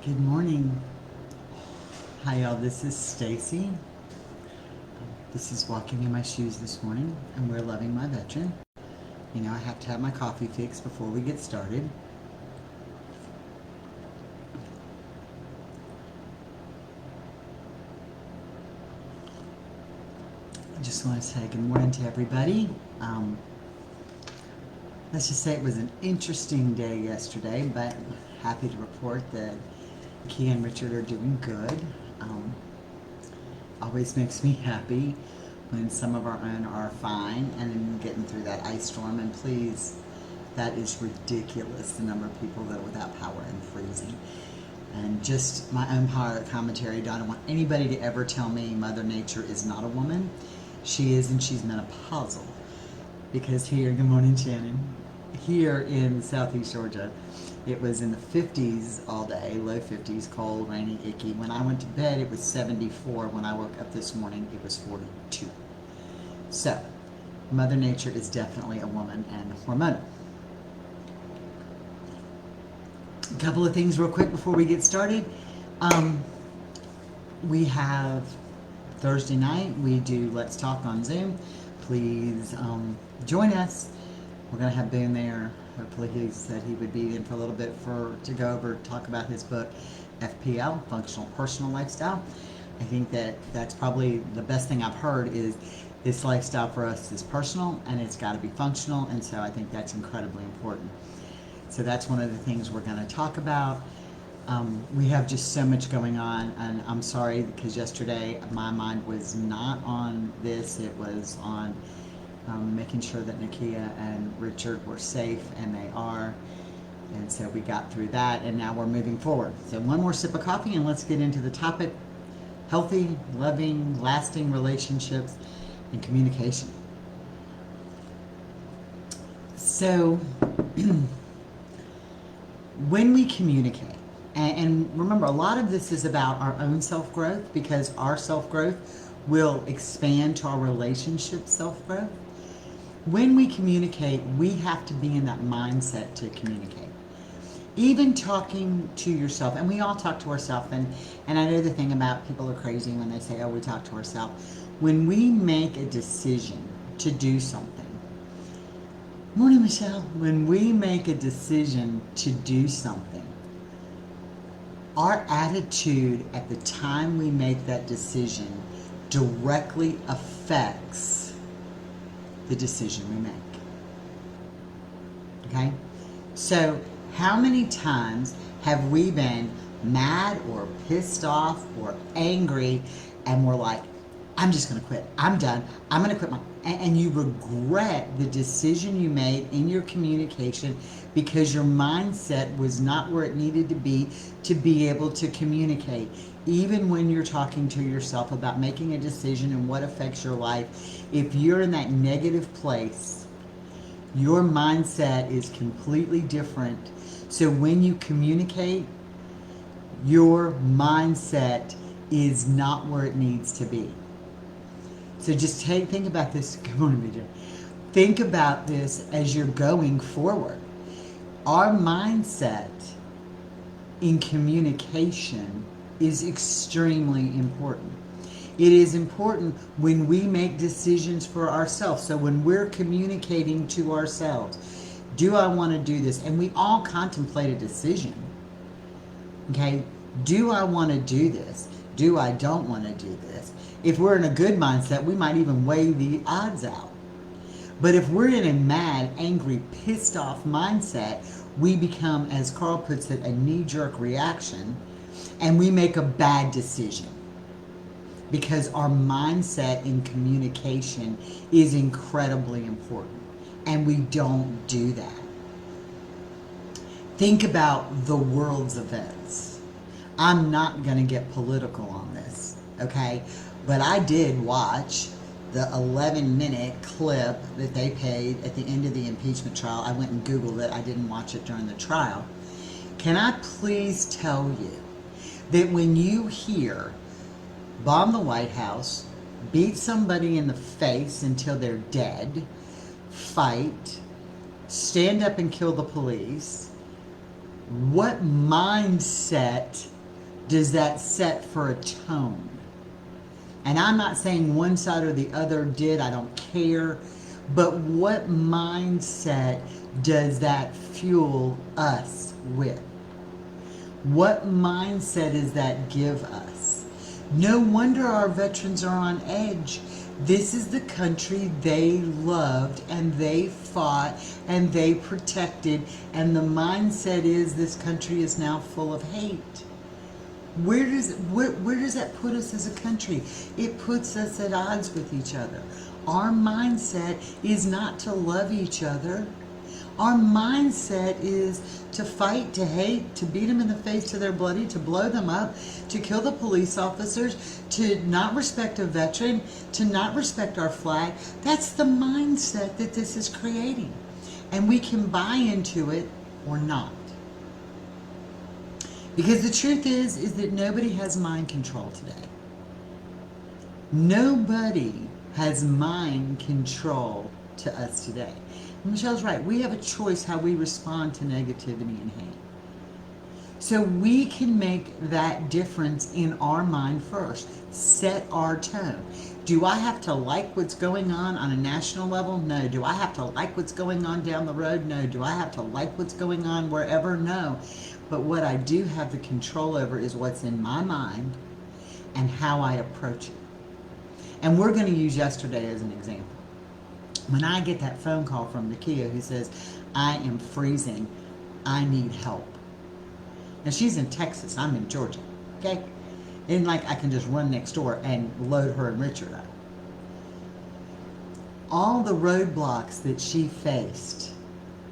Good morning. Hi y'all, this is Stacy. This is Walking in My Shoes this morning, and we're loving my veteran. You know, I have to have my coffee fix before we get started. I just want to say good morning to everybody. Let's just say it was an interesting day yesterday, but happy to report that Key and Richard are doing good. Always makes me happy when some of our own are fine and then getting through that ice storm. And please, that is ridiculous, the number of people that are without power and freezing. And just my own commentary, I don't want anybody to ever tell me Mother Nature is not a woman. She is, and she's menopausal. Because here, good morning, Shannon. Here in Southeast Georgia, it was in the 50s all day, low 50s, cold, rainy, icky. When I went to bed, it was 74. When I woke up this morning, it was 42. So, Mother Nature is definitely a woman and hormonal. A couple of things real quick before we get started. We have Thursday night, we do Let's Talk on Zoom. Please join us. We're going to have Boone there. Hopefully he said he would be in for a little bit to go over, talk about his book, FPL, Functional Personal Lifestyle. I think that's probably the best thing I've heard is this lifestyle for us is personal and it's got to be functional. And so I think that's incredibly important. So that's one of the things we're going to talk about. We have just so much going on, and I'm sorry because yesterday my mind was not on this. It was on making sure that Nakia and Richard were safe, and they are. And so we got through that, and now we're moving forward. So one more sip of coffee, and let's get into the topic: healthy, loving, lasting relationships and communication. So when we communicate, and remember, a lot of this is about our own self-growth because our self-growth will expand to our relationship self-growth. When we communicate, we have to be in that mindset to communicate. Even talking to yourself, and we all talk to ourselves, and I know the thing about people are crazy when they say, oh, we talk to ourselves. When we make a decision to do something, morning, Michelle. When we make a decision to do something, our attitude at the time we make that decision directly affects the decision we make. Okay? So, how many times have we been mad or pissed off or angry and we're like, I'm just going to quit. I'm done. I'm going to quit and you regret the decision you made in your communication because your mindset was not where it needed to be able to communicate. Even when you're talking to yourself about making a decision and what affects your life, if you're in that negative place, your mindset is completely different. So when you communicate, your mindset is not where it needs to be. So just think about this. Good morning, BJ. Think about this as you're going forward. Our mindset in communication is extremely important. It is important when we make decisions for ourselves. So when we're communicating to ourselves, do I want to do this? And we all contemplate a decision. Okay? Do I want to do this? Do I don't want to do this? If we're in a good mindset, we might even weigh the odds out. But if we're in a mad, angry, pissed off mindset, we become, as Carl puts it, a knee-jerk reaction, and we make a bad decision. Because our mindset in communication is incredibly important, and we don't do that. Think about the world's events. I'm not going to get political on this, okay? But I did watch the 11-minute clip that they played at the end of the impeachment trial. I went and Googled it. I didn't watch it during the trial. Can I please tell you that when you hear bomb the White House, beat somebody in the face until they're dead, fight, stand up and kill the police, what mindset does that set for a tone? And I'm not saying one side or the other did, I don't care. But what mindset does that fuel us with? What mindset does that give us? No wonder our veterans are on edge. This is the country they loved and they fought and they protected, and the mindset is this country is now full of hate. Where does that put us as a country? It puts us at odds with each other. Our mindset is not to love each other. Our mindset is to fight, to hate, to beat them in the face till they're bloody, to blow them up, to kill the police officers, to not respect a veteran, to not respect our flag. That's the mindset that this is creating. And we can buy into it or not. Because the truth is that nobody has mind control today. Nobody has mind control to us today. Michelle's right. We have a choice how we respond to negativity and hate. So we can make that difference in our mind first. Set our tone. Do I have to like what's going on a national level? No. Do I have to like what's going on down the road? No. Do I have to like what's going on wherever? No. But what I do have the control over is what's in my mind and how I approach it. And we're going to use yesterday as an example. When I get that phone call from Nakia who says, I am freezing, I need help. Now she's in Texas, I'm in Georgia, okay? And like I can just run next door and load her and Richard up. All the roadblocks that she faced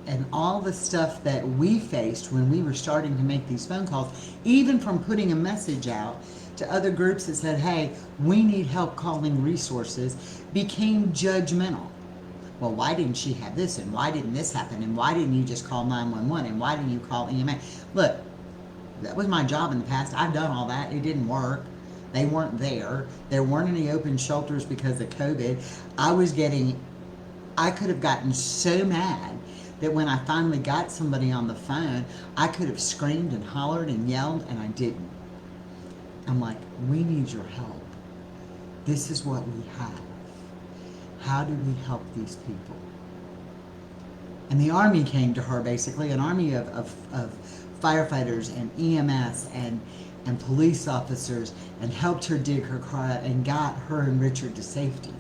and all the stuff that we faced when we were starting to make these phone calls, even from putting a message out to other groups that said, hey, we need help calling resources, became judgmental. Well, why didn't she have this? And why didn't this happen? And why didn't you just call 911? And why didn't you call EMA? Look, that was my job in the past. I've done all that. It didn't work. They weren't there. There weren't any open shelters because of COVID. I could have gotten so mad that when I finally got somebody on the phone, I could have screamed and hollered and yelled, and I didn't. I'm like, we need your help. This is what we have. How do we help these people? And the Army came to her, basically, an army of firefighters and EMS and police officers, and helped her dig her car out and got her and Richard to safety.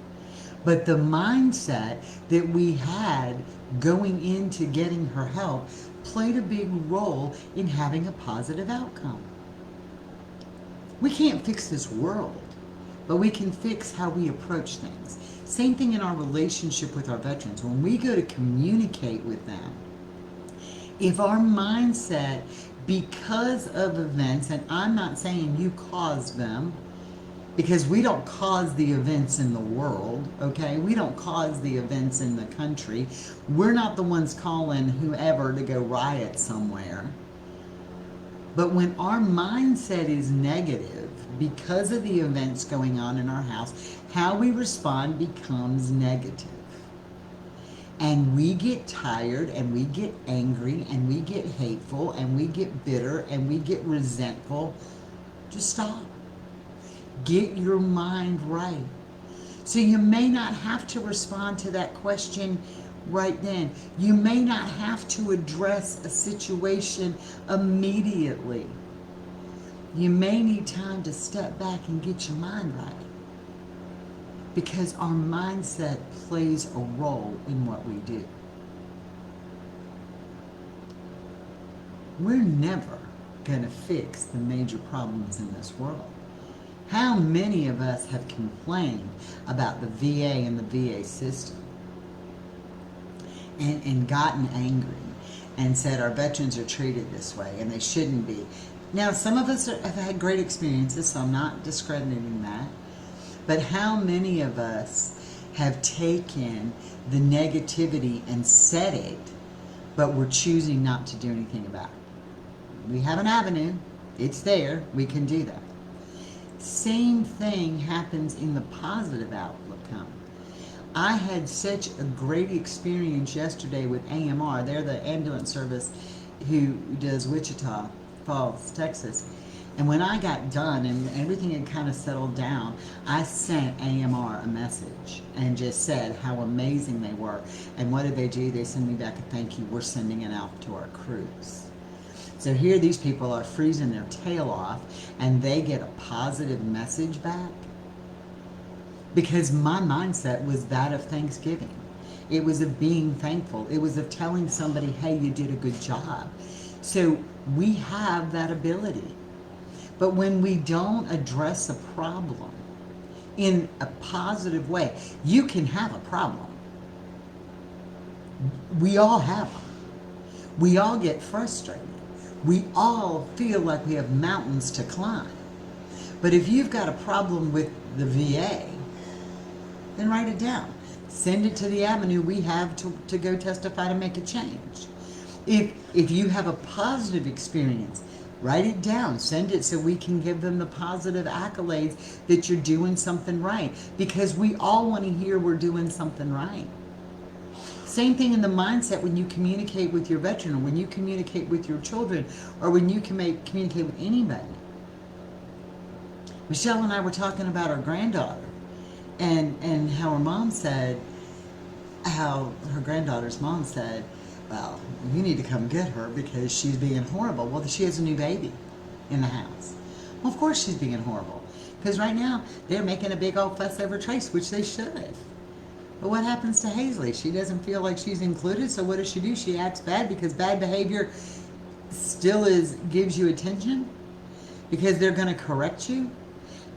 But the mindset that we had going into getting her help played a big role in having a positive outcome. We can't fix this world, but we can fix how we approach things. Same thing in our relationship with our veterans. When we go to communicate with them, if our mindset, because of events, and I'm not saying you caused them, because we don't cause the events in the world, okay? We don't cause the events in the country. We're not the ones calling whoever to go riot somewhere. But when our mindset is negative because of the events going on in our house, how we respond becomes negative. And we get tired, and we get angry, and we get hateful, and we get bitter, and we get resentful. Just stop. Get your mind right. So you may not have to respond to that question right then. You may not have to address a situation immediately. You may need time to step back and get your mind right. Because our mindset plays a role in what we do. We're never going to fix the major problems in this world. How many of us have complained about the VA and the VA system and gotten angry and said our veterans are treated this way and they shouldn't be? Now, some of us have had great experiences, so I'm not discrediting that. But how many of us have taken the negativity and said it, but we're choosing not to do anything about it? We have an avenue. It's there. We can do that. Same thing happens in the positive outlook. I had such a great experience yesterday with AMR. They're the ambulance service who does Wichita Falls, Texas. And when I got done and everything had kind of settled down, I sent AMR a message and just said how amazing they were. And what did they do? They sent me back a thank you. We're sending it out to our crews. So here these people are freezing their tail off and they get a positive message back because my mindset was that of Thanksgiving. It was of being thankful. It was of telling somebody, hey, you did a good job. So we have that ability. But when we don't address a problem in a positive way, you can have a problem. We all have them. We all get frustrated. We all feel like we have mountains to climb. But if you've got a problem with the VA, then write it down. Send it to the avenue we have to go testify to make a change. If you have a positive experience, write it down. Send it so we can give them the positive accolades that you're doing something right. Because we all want to hear we're doing something right. Same thing in the mindset when you communicate with your veteran, or when you communicate with your children, or when you communicate with anybody. Michelle and I were talking about our granddaughter and how her mom said, how her granddaughter's mom said, well, you need to come get her because she's being horrible. Well, she has a new baby in the house. Well, of course she's being horrible. Because right now, they're making a big old fuss over Trace, which they should. But what happens to Hazley? She doesn't feel like she's included, so what does she do? She acts bad because bad behavior still gives you attention because they're going to correct you.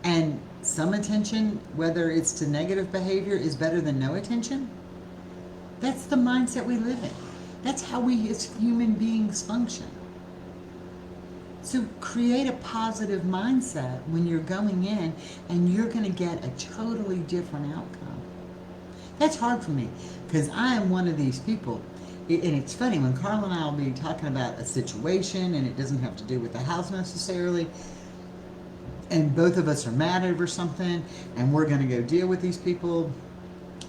And some attention, whether it's to negative behavior, is better than no attention. That's the mindset we live in. That's how we as human beings function. So create a positive mindset when you're going in and you're going to get a totally different outcome. That's hard for me because I am one of these people. And it's funny, when Carl and I will be talking about a situation and it doesn't have to do with the house necessarily, and both of us are mad over something and we're going to go deal with these people.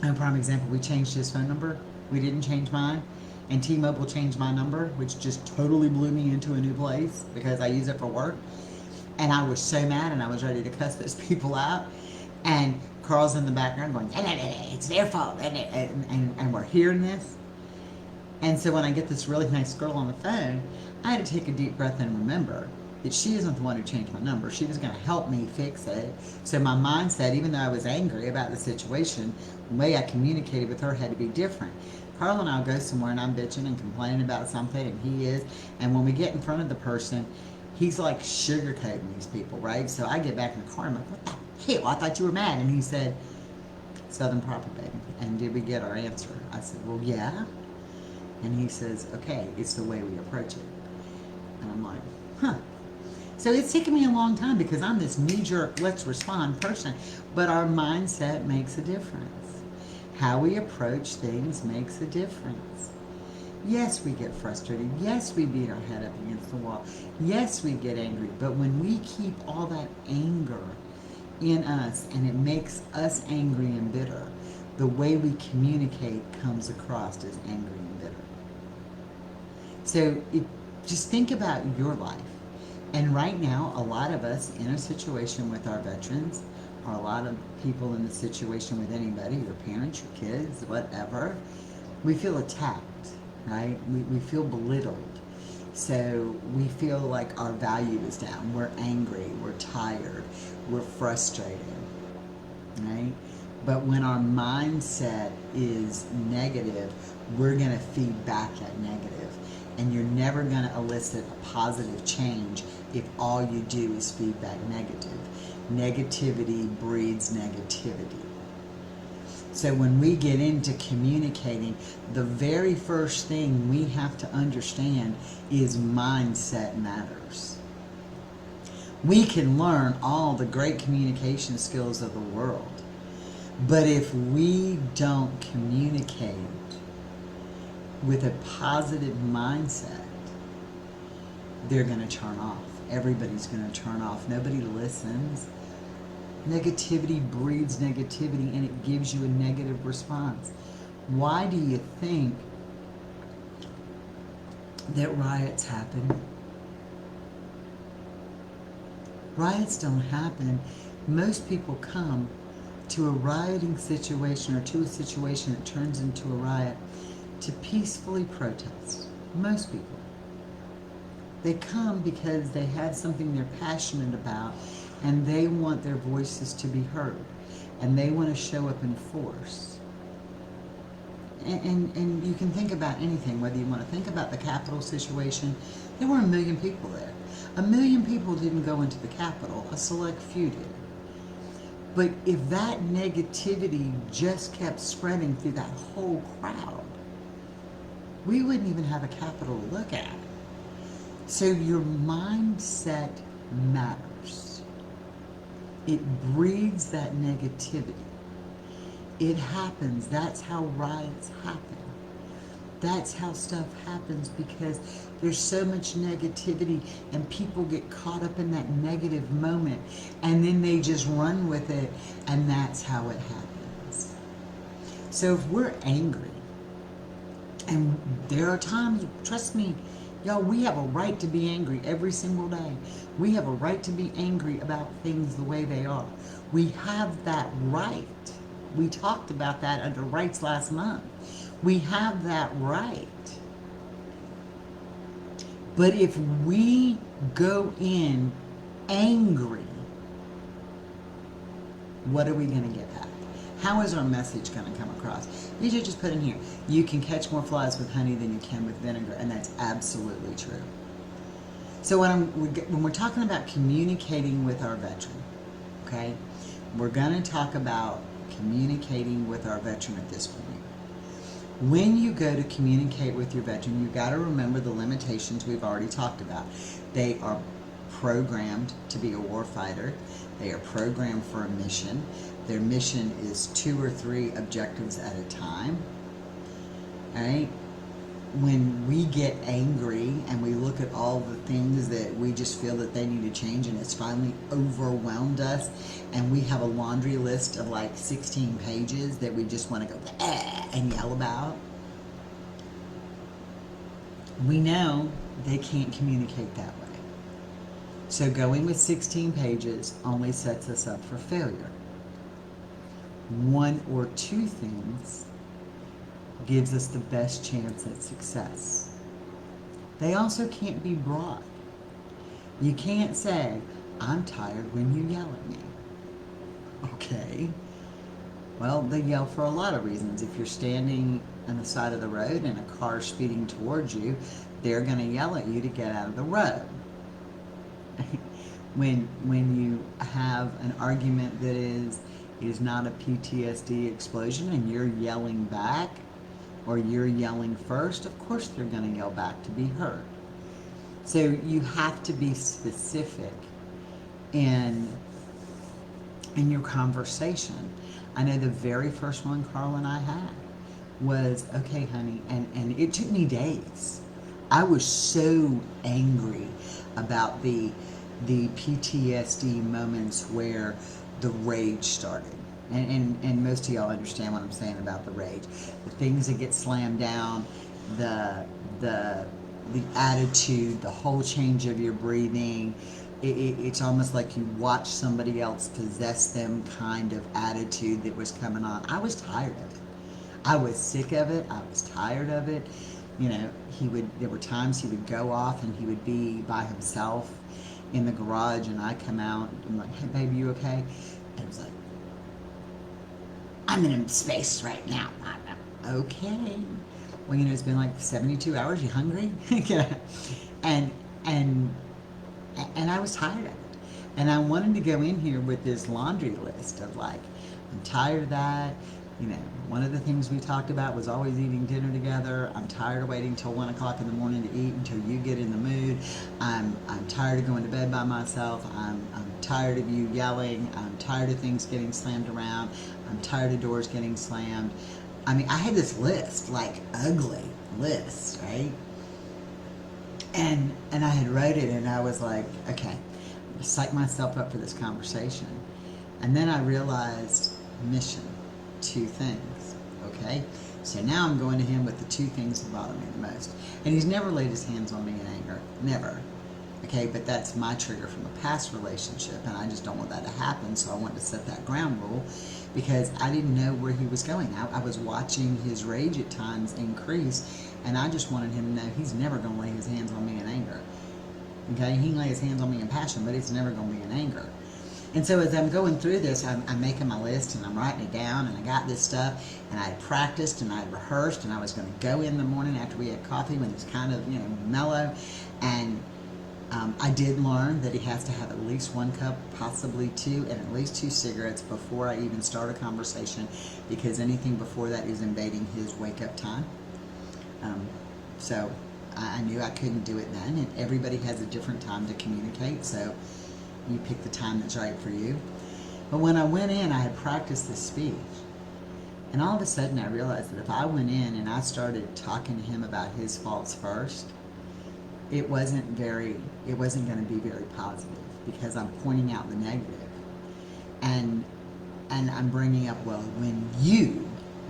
A prime example, we changed his phone number. We didn't change mine. And T-Mobile changed my number, which just totally blew me into a new place because I use it for work. And I was so mad and I was ready to cuss those people out. And Carl's in the background going, it's their fault. And we're hearing this. And so when I get this really nice girl on the phone, I had to take a deep breath and remember that she isn't the one who changed my number. She was going to help me fix it. So my mindset, even though I was angry about the situation, the way I communicated with her had to be different. Carl and I will go somewhere and I'm bitching and complaining about something and he is. And when we get in front of the person, he's like sugarcoating these people, right? So I get back in the car and I'm like, what the hell? I thought you were mad. And he said, Southern Proper, baby. And did we get our answer? I said, well, yeah. And he says, okay, it's the way we approach it. And I'm like, huh. So it's taken me a long time because I'm this knee-jerk, let's respond person. But our mindset makes a difference. How we approach things makes a difference. Yes, we get frustrated. Yes, we beat our head up against the wall. Yes, we get angry. But when we keep all that anger in us and it makes us angry and bitter, the way we communicate comes across as angry and bitter. So just think about your life. And right now, a lot of us in a situation with our veterans, or a lot of people in the situation with anybody, your parents, your kids, whatever, we feel attacked, right? We feel belittled. So we feel like our value is down. We're angry, we're tired, we're frustrated, right? But when our mindset is negative, we're going to feed back that negative. And you're never going to elicit a positive change if all you do is feed back negative. Negativity breeds negativity. So when we get into communicating, the very first thing we have to understand is mindset matters. We can learn all the great communication skills of the world, but if we don't communicate with a positive mindset, they're going to turn off. Everybody's going to turn off. Nobody listens. Negativity breeds negativity and it gives you a negative response. Why do you think that riots happen? Riots don't happen. Most people come to a rioting situation or to a situation that turns into a riot to peacefully protest. Most people. They come because they have something they're passionate about and they want their voices to be heard and they want to show up in force. And you can think about anything, whether you want to think about the Capitol situation. There were 1 million people there. 1 million people didn't go into the Capitol. A select few did. But if that negativity just kept spreading through that whole crowd, we wouldn't even have a Capitol to look at. So your mindset matters. It breeds that negativity. It happens. That's how riots happen. That's how stuff happens because there's so much negativity and people get caught up in that negative moment and then they just run with it, and that's how it happens. So if we're angry, and there are times, trust me, y'all, we have a right to be angry every single day. We have a right to be angry about things the way they are. We have that right. We talked about that under rights last month. We have that right. But if we go in angry, what are we going to get back? How is our message going to come across? You should just put in here, you can catch more flies with honey than you can with vinegar, and that's absolutely true. So when we're talking about communicating with our veteran, okay, we're going to talk about communicating with our veteran at this point. When you go to communicate with your veteran, you've got to remember the limitations we've already talked about. They are programmed to be a warfighter. They are programmed for a mission. Their mission is 2 or 3 objectives at a time. All right? When we get angry and we look at all the things that we just feel that they need to change and it's finally overwhelmed us and we have a laundry list of like 16 pages that we just want to go and yell about, we know they can't communicate that way. So going with 16 pages only sets us up for failure. 1 or 2 things gives us the best chance at success. They also can't be broad. You can't say, I'm tired when you yell at me. Okay. Well, they yell for a lot of reasons. If you're standing on the side of the road and a car speeding towards you, they're going to yell at you to get out of the road. When you have an argument that is not a PTSD explosion and you're yelling back, or you're yelling first, of course they're going to yell back to be heard. So you have to be specific in your conversation. I know the very first one Carl and I had was, okay, honey, and it took me days. I was so angry about the PTSD moments where the rage started. And most of y'all understand what I'm saying about the rage. The things that get slammed down, the attitude, the whole change of your breathing. It's almost like you watch somebody else possess them kind of attitude that was coming on. I was tired of it. I was sick of it. I was tired of it. You know, there were times he would go off and he would be by himself in the garage and I come out and I'm like, hey baby, you okay? And it was like, I'm in a space right now. Okay. Well, you know, it's been like 72 hours. You hungry? and I was tired of it. And I wanted to go in here with this laundry list of like, I'm tired of that. You know, one of the things we talked about was always eating dinner together. I'm tired of waiting till 1 o'clock in the morning to eat until you get in the mood. I'm tired of going to bed by myself. I'm tired of you yelling. I'm tired of things getting slammed around. I'm tired of doors getting slammed. I mean, I had this list, like ugly list, right? And I had wrote it and I was like, okay, I'm gonna psych myself up for this conversation. And then I realized mission. 2 things, okay? So now I'm going to him with the 2 things that bother me the most. And he's never laid his hands on me in anger, never. Okay, but that's my trigger from a past relationship, and I just don't want that to happen, so I wanted to set that ground rule because I didn't know where he was going. I was watching his rage at times increase, and I just wanted him to know he's never going to lay his hands on me in anger. Okay, he can lay his hands on me in passion, but it's never going to be in anger. And so as I'm going through this, I'm making my list and I'm writing it down, and I got this stuff, and I had practiced and I had rehearsed, and I was going to go in the morning after we had coffee when it's kind of, mellow, and I did learn that he has to have at least 1 cup, possibly 2, and at least 2 cigarettes before I even start a conversation, because anything before that is invading his wake-up time. So I knew I couldn't do it then, and everybody has a different time to communicate, so you pick the time that's right for you. But when I went in, I had practiced this speech, and all of a sudden I realized that if I went in and I started talking to him about his faults first, it wasn't going to be very positive, because I'm pointing out the negative, and I'm bringing up, well, when you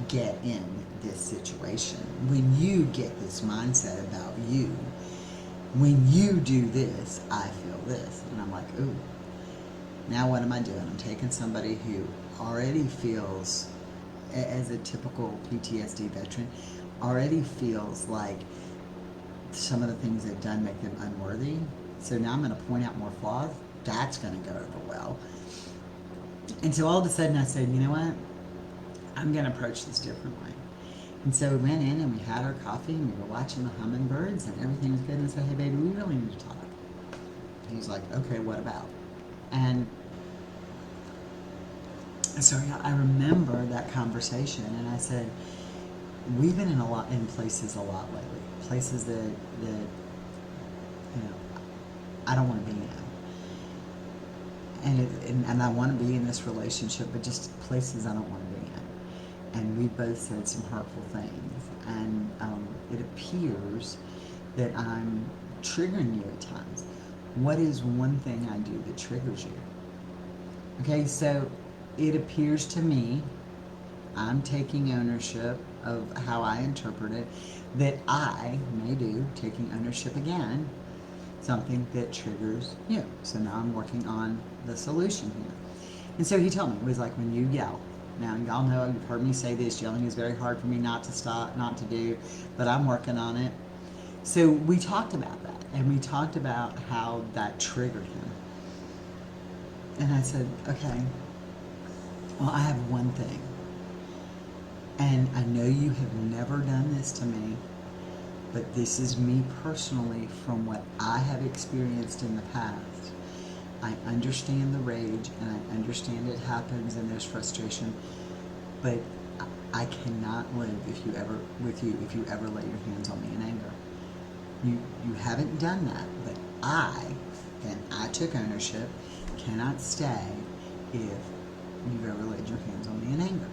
get in this situation, when you get this mindset about you, when you do this, I feel this. And I'm like, ooh, now what am I doing? I'm taking somebody who already feels, as a typical PTSD veteran, already feels like some of the things they've done make them unworthy. So now I'm going to point out more flaws. That's going to go over well. And so all of a sudden I said, you know what? I'm going to approach this differently. And so we went in and we had our coffee and we were watching the hummingbirds and everything was good. And I said, hey baby, we really need to talk. He's like, okay, what about? And so I remember that conversation, and I said, we've been in places a lot lately. Places that I don't want to be in. And I want to be in this relationship, but just places I don't want to be in. And we both said some hurtful things, and it appears that I'm triggering you at times. What is one thing I do that triggers you? Okay, so it appears to me, I'm taking ownership of how I interpret it, that I may do, taking ownership again, something that triggers you. So now I'm working on the solution here. And so he told me, it was like when you yell. Now, y'all know, you've heard me say this, yelling is very hard for me not to stop, not to do, but I'm working on it. So we talked about that, and we talked about how that triggered him. And I said, okay, well, I have one thing. And I know you have never done this to me, but this is me personally from what I have experienced in the past. I understand the rage, and I understand it happens and there's frustration, but I cannot live if you ever lay your hands on me in anger. You haven't done that, but I took ownership, cannot stay if you've ever laid your hands on me in anger.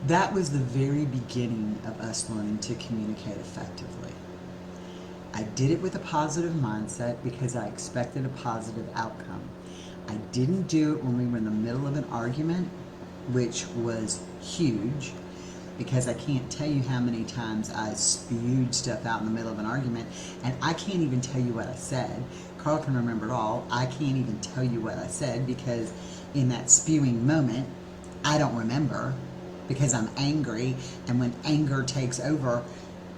That was the very beginning of us learning to communicate effectively. I did it with a positive mindset because I expected a positive outcome. I didn't do it when we were in the middle of an argument, which was huge, because I can't tell you how many times I spewed stuff out in the middle of an argument, and I can't even tell you what I said. Carl can remember it all. I can't even tell you what I said, because in that spewing moment, I don't remember, because I'm angry, and when anger takes over,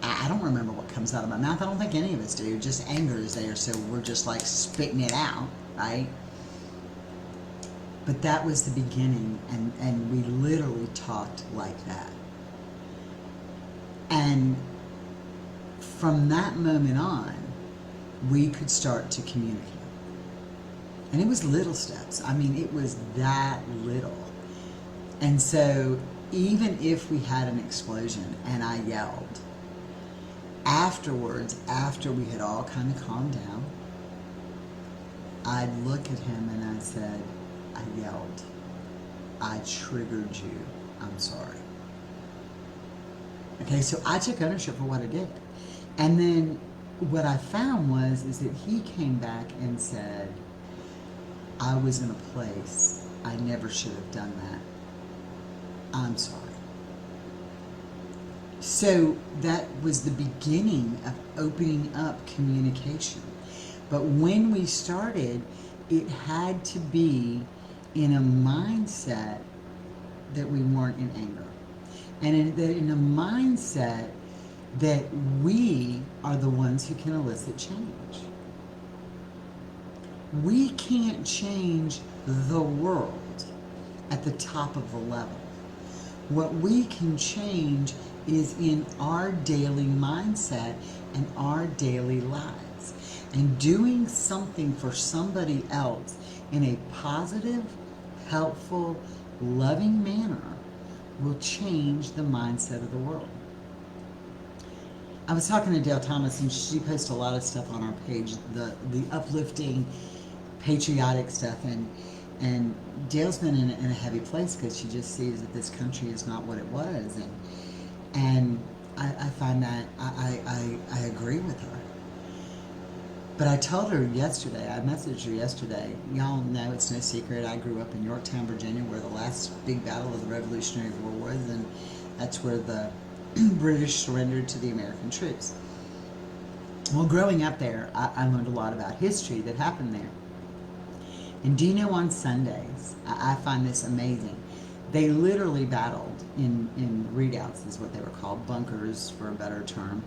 I don't remember what comes out of my mouth. I don't think any of us do. Just anger is there, so we're just like spitting it out, right? But that was the beginning, and we literally talked like that. And from that moment on, we could start to communicate. And it was little steps. I mean, it was that little. And so even if we had an explosion and I yelled, afterwards, after we had all kind of calmed down, I'd look at him and I said, I yelled. I triggered you. I'm sorry. Okay, so I took ownership for what I did. And then what I found is that he came back and said, I was in a place I never should have done that. I'm sorry. So that was the beginning of opening up communication. But when we started, it had to be in a mindset that we weren't in anger. And in a mindset that we are the ones who can elicit change. We can't change the world at the top of the level. What we can change is in our daily mindset and our daily lives. And doing something for somebody else in a positive, helpful, loving manner will change the mindset of the world. I was talking to Dale Thomas, and she posts a lot of stuff on our page, the uplifting, patriotic stuff, and Dale's been in a heavy place because she just sees that this country is not what it was, and I find that I agree with her. But I told her yesterday, I messaged her yesterday, y'all know it's no secret, I grew up in Yorktown, Virginia, where the last big battle of the Revolutionary War was, and that's where the British surrendered to the American troops. Well, growing up there, I learned a lot about history that happened there. And do you know, on Sundays, I find this amazing, they literally battled in redoubts, is what they were called, bunkers for a better term,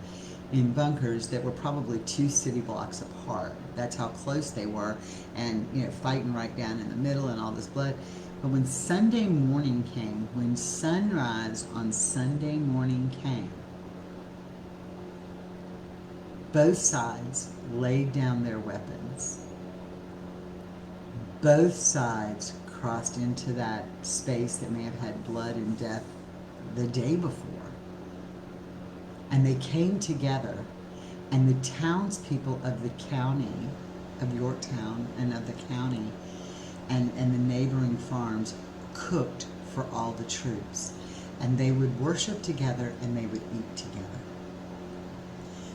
in bunkers that were probably 2 city blocks apart. That's how close they were, and fighting right down in the middle and all this blood. But when Sunday morning came, when sunrise on Sunday morning came, both sides laid down their weapons. Both sides crossed into that space that may have had blood and death the day before. And they came together, and the townspeople of the county of Yorktown and of the county and the neighboring farms cooked for all the troops. And they would worship together, and they would eat together.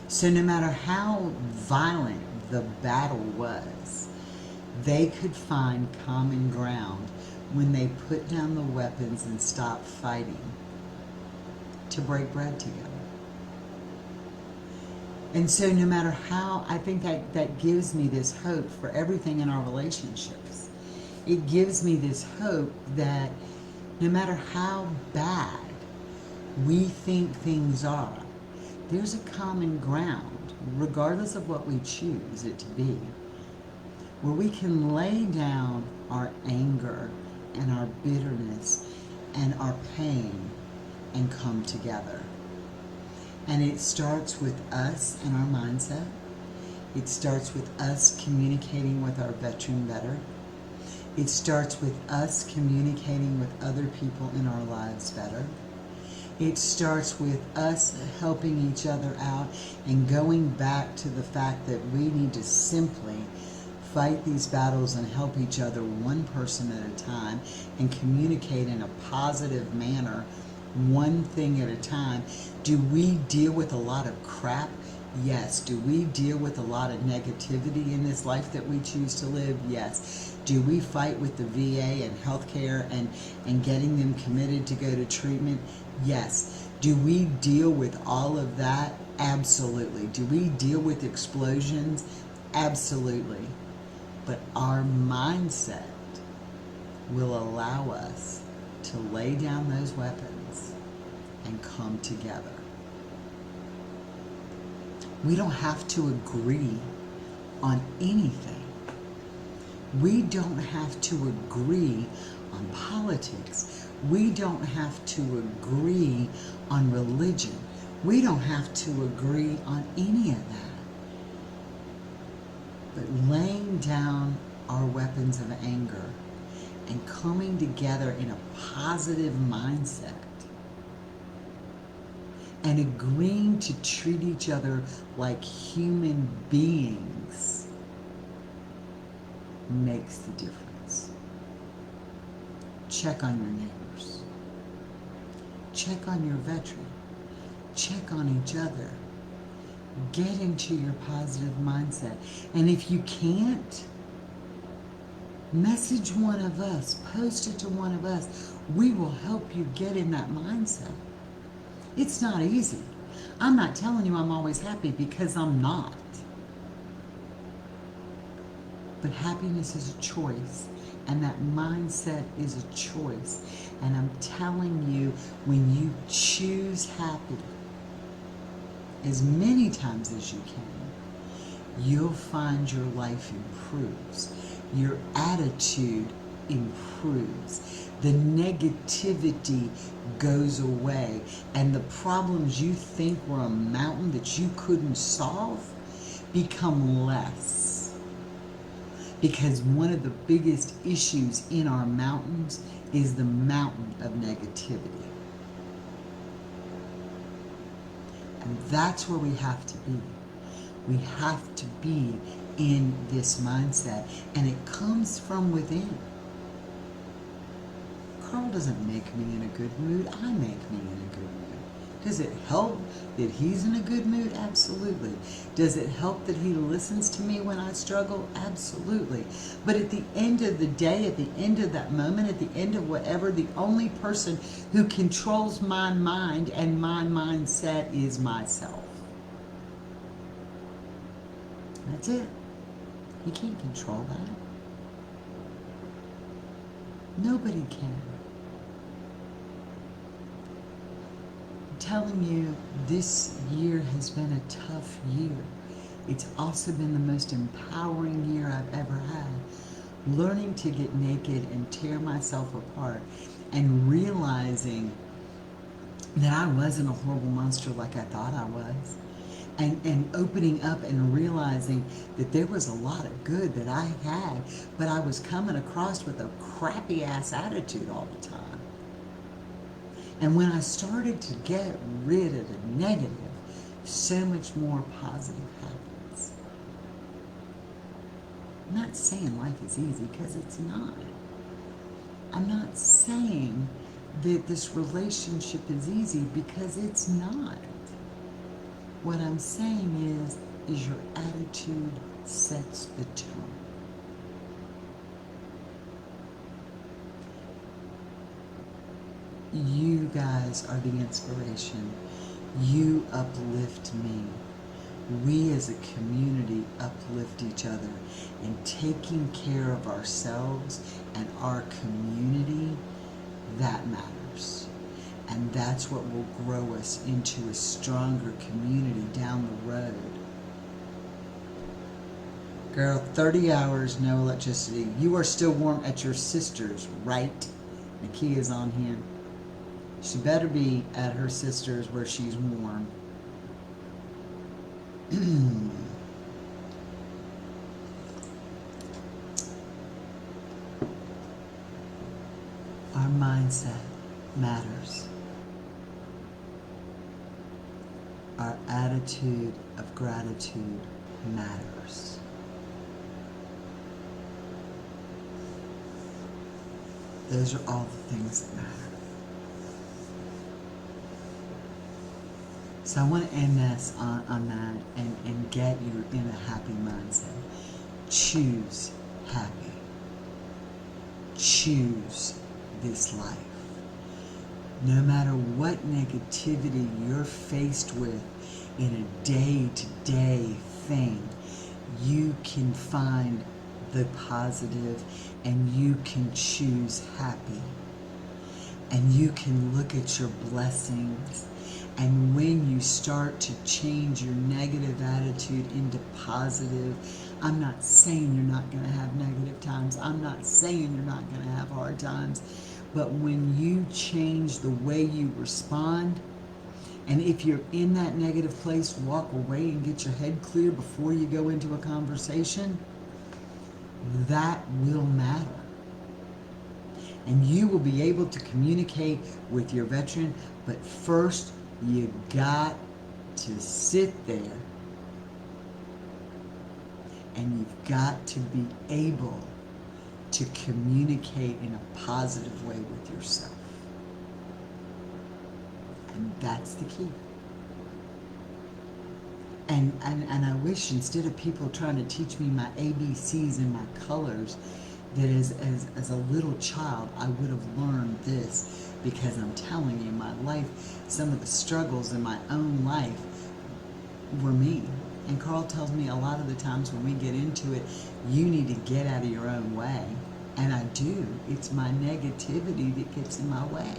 So no matter how violent the battle was, they could find common ground when they put down the weapons and stopped fighting to break bread together. And so no matter how, I think that gives me this hope for everything in our relationships. It gives me this hope that no matter how bad we think things are, there's a common ground, regardless of what we choose it to be, where we can lay down our anger and our bitterness and our pain and come together. And it starts with us and our mindset. It starts with us communicating with our veteran better. It starts with us communicating with other people in our lives better. It starts with us helping each other out and going back to the fact that we need to simply fight these battles and help each other one person at a time and communicate in a positive manner, one thing at a time. Do we deal with a lot of crap? Yes. Do we deal with a lot of negativity in this life that we choose to live? Yes. Do we fight with the VA and healthcare and getting them committed to go to treatment? Yes. Do we deal with all of that? Absolutely. Do we deal with explosions? Absolutely. But our mindset will allow us to lay down those weapons and come together. We don't have to agree on anything. We don't have to agree on politics. We don't have to agree on religion. We don't have to agree on any of that. But laying down our weapons of anger and coming together in a positive mindset and agreeing to treat each other like human beings makes the difference. Check on your neighbors. Check on your veteran. Check on each other. Get into your positive mindset. And if you can't, message one of us, post it to one of us. We will help you get in that mindset. It's not easy. I'm not telling you I'm always happy, because I'm not. But happiness is a choice, and that mindset is a choice. And I'm telling you, when you choose happy as many times as you can, you'll find your life improves. Your attitude improves. The negativity goes away. And the problems you think were a mountain that you couldn't solve become less. Because one of the biggest issues in our mountains is the mountain of negativity. And that's where we have to be. We have to be in this mindset. And it comes from within. Carl doesn't make me in a good mood. I make me in a good mood. Does it help that he's in a good mood? Absolutely. Does it help that he listens to me when I struggle? Absolutely. But at the end of the day, at the end of that moment, at the end of whatever, the only person who controls my mind and my mindset is myself. That's it. You can't control that. Nobody can. I'm telling you, this year has been a tough year. It's also been the most empowering year I've ever had. Learning to get naked and tear myself apart and realizing that I wasn't a horrible monster like I thought I was. And opening up and realizing that there was a lot of good that I had, but I was coming across with a crappy ass attitude all the time. And when I started to get rid of the negative, so much more positive happens. I'm not saying life is easy, because it's not. I'm not saying that this relationship is easy, because it's not. What I'm saying is your attitude sets the tone. You guys are the inspiration. You uplift me. We as a community uplift each other. And taking care of ourselves and our community, that matters. And that's what will grow us into a stronger community down the road. Girl, 30 hours, no electricity. You are still warm at your sister's, right? Nakia's on here. She better be at her sister's where she's warm. Our mindset matters. Our attitude of gratitude matters. Those are all the things that matter. So I want to end this on that and get you in a happy mindset. Choose happy. Choose this life. No matter what negativity you're faced with in a day-to-day thing, you can find the positive and you can choose happy. And you can look at your blessings. And when you start to change your negative attitude into positive, I'm not saying you're not going to have negative times. I'm not saying you're not going to have hard times. But when you change the way you respond, and if you're in that negative place, walk away and get your head clear before you go into a conversation, that will matter. And you will be able to communicate with your veteran, but first you got to sit there and you've got to be able to communicate in a positive way with yourself. And that's the key. And I wish, instead of people trying to teach me my ABCs and my colors, that as a little child I would have learned this, because I'm telling you, my life, some of the struggles in my own life were me. And Carl tells me a lot of the times when we get into it, you need to get out of your own way. And I do. It's my negativity that gets in my way.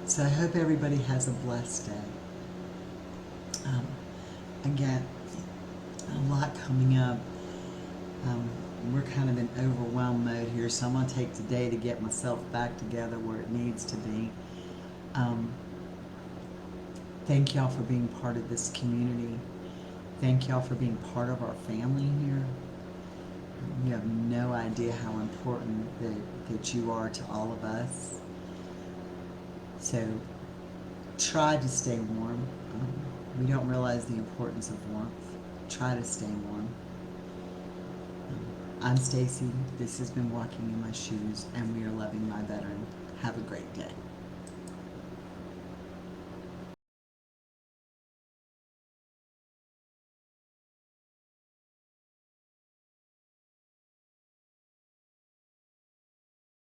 So I hope everybody has a blessed day. Again, a lot coming up. We're kind of in overwhelm mode here, so I'm going to take today to get myself back together where it needs to be. Thank y'all for being part of this community. Thank y'all for being part of our family here. You have no idea how important that you are to all of us. So try to stay warm. We don't realize the importance of warmth. Try to stay warm. I'm Stacy. This has been Walking in My Shoes, and we are loving my veteran. Have a great day.